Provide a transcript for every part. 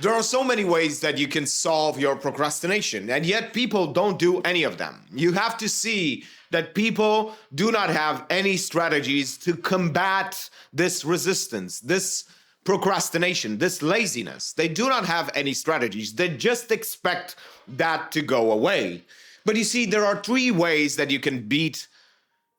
There are so many ways that you can solve your procrastination, and yet people don't do any of them. You have to see that people do not have any strategies to combat this resistance, this procrastination, this laziness. They do not have any strategies. They just expect that to go away. But you see, there are three ways that you can beat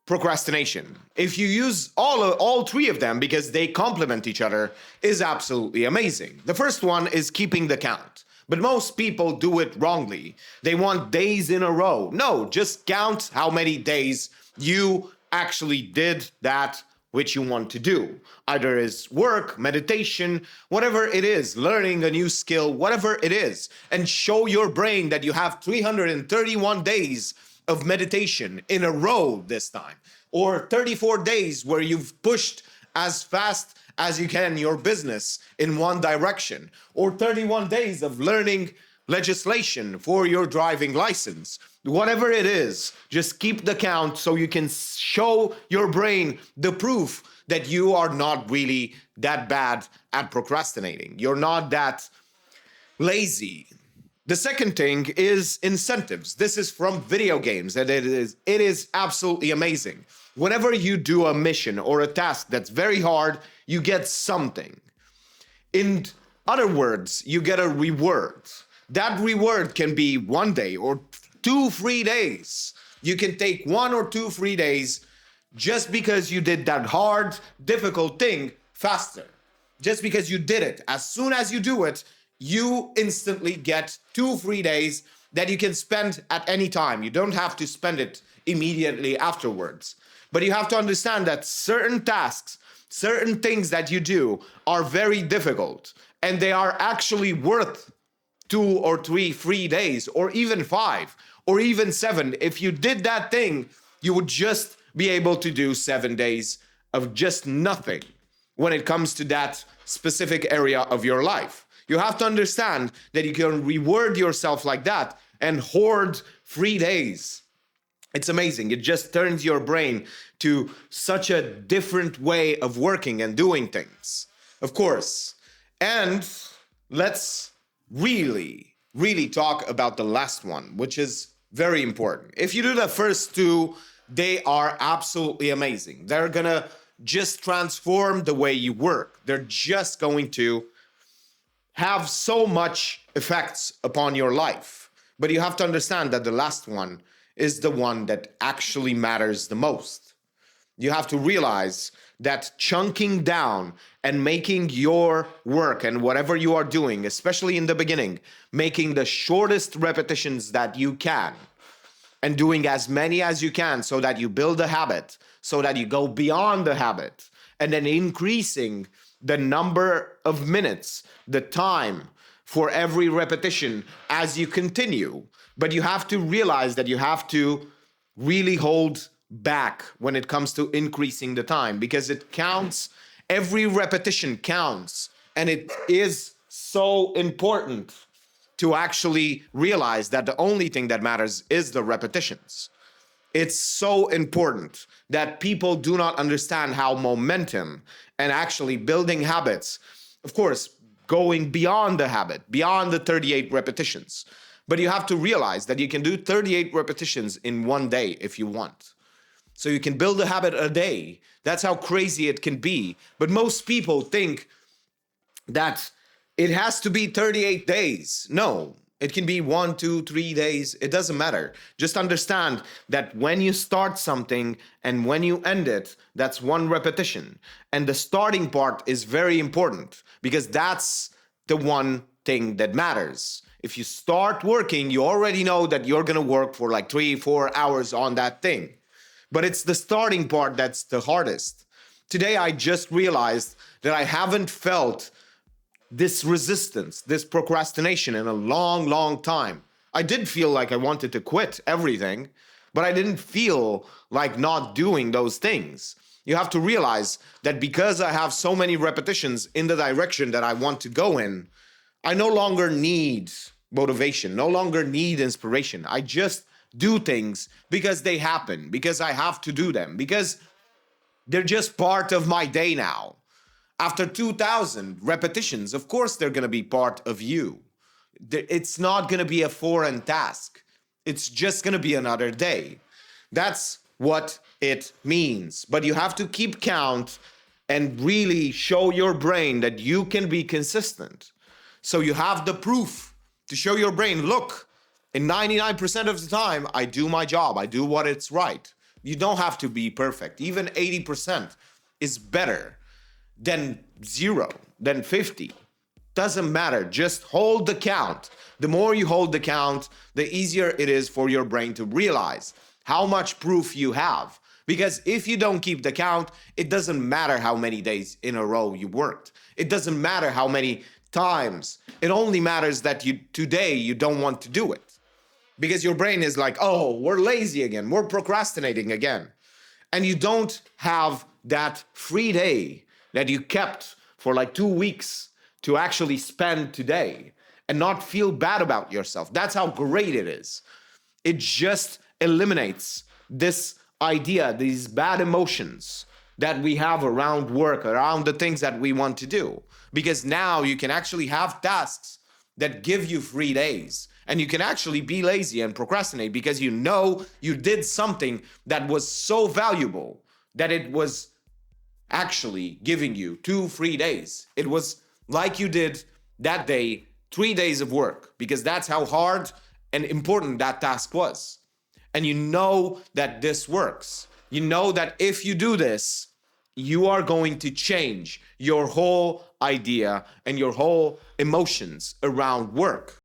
procrastination. If you use all three of them because they complement each other, is absolutely amazing. The first one is keeping the count. But most people do it wrongly. They want days in a row. No, just count how many days you actually did that which you want to do. Either is work, meditation, whatever it is, learning a new skill, whatever it is, and show your brain that you have 331 days of meditation in a row this time, or 34 days where you've pushed as fast as you can your business in one direction, or 31 days of learning legislation for your driving license. Whatever it is, just keep the count so you can show your brain the proof that you are not really that bad at procrastinating. You're not that lazy. The second thing is incentives. This is from video games, and it is absolutely amazing. Whenever you do a mission or a task that's very hard, you get something. In other words, you get a reward. That reward can be 1 day or 2 free days. You can take 1 or 2 free days just because you did that hard, difficult thing faster. Just because you did it. As soon as you do it, you instantly get 2 free days that you can spend at any time. You don't have to spend it immediately afterwards. But you have to understand that certain tasks, certain things that you do are very difficult, and they are actually worth 2 or 3 free days, or even 5, or even 7. If you did that thing, you would just be able to do 7 days of just nothing when it comes to that specific area of your life. You have to understand that you can reward yourself like that and hoard free days. It's amazing. It just turns your brain to such a different way of working and doing things. Of course. And let's really talk about the last one, which is very important. If you do the first two, they are absolutely amazing. They're gonna just transform the way you work. They're just going to have so much effects upon your life. But you have to understand that the last one is the one that actually matters the most. You have to realize that chunking down and making your work and whatever you are doing, especially in the beginning, making the shortest repetitions that you can and doing as many as you can so that you build a habit, so that you go beyond the habit, and then increasing the number of minutes, the time for every repetition as you continue. But you have to realize that you have to really hold back when it comes to increasing the time, because it counts. Every repetition counts, and it is so important to actually realize that the only thing that matters is the repetitions. It's so important that people do not understand how momentum and actually building habits, of course, going beyond the habit, beyond the 38 repetitions. But you have to realize that you can do 38 repetitions in 1 day if you want. So you can build a habit a day. That's how crazy it can be. But most people think that it has to be 38 days. No, it can be 1, 2, 3 days. It doesn't matter. Just understand that when you start something and when you end it, that's 1 repetition. And the starting part is very important because that's the one thing that matters. If you start working, you already know that you're going to work for like 3-4 hours on that thing. But it's the starting part that's the hardest. Today, I just realized that I haven't felt this resistance, this procrastination in a long time. I did feel like I wanted to quit everything, but I didn't feel like not doing those things. You have to realize that because I have so many repetitions in the direction that I want to go in, I no longer need motivation, no longer need inspiration. I just do things because they happen, because I have to do them, because they're just part of my day now. After 2,000 repetitions, of course, they're going to be part of you. It's not going to be a foreign task. It's just going to be another day. That's what it means. But you have to keep count and really show your brain that you can be consistent. So you have the proof to show your brain, look, in 99% of the time, I do my job. I do what it's right. You don't have to be perfect. Even 80% is better than 0, than 50. Doesn't matter. Just hold the count. The more you hold the count, the easier it is for your brain to realize how much proof you have. Because if you don't keep the count, it doesn't matter how many days in a row you worked. It doesn't matter how many times. It only matters that today you don't want to do it. Because your brain is like, oh, we're lazy again. We're procrastinating again. And you don't have that free day that you kept for like 2 weeks to actually spend today and not feel bad about yourself. That's how great it is. It just eliminates this idea, these bad emotions that we have around work, around the things that we want to do. Because now you can actually have tasks that give you free days. And you can actually be lazy and procrastinate because you know you did something that was so valuable that it was actually giving you 2 free days. It was like you did that day 3 days of work, because that's how hard and important that task was. And you know that this works. You know that if you do this, you are going to change your whole idea and your whole emotions around work.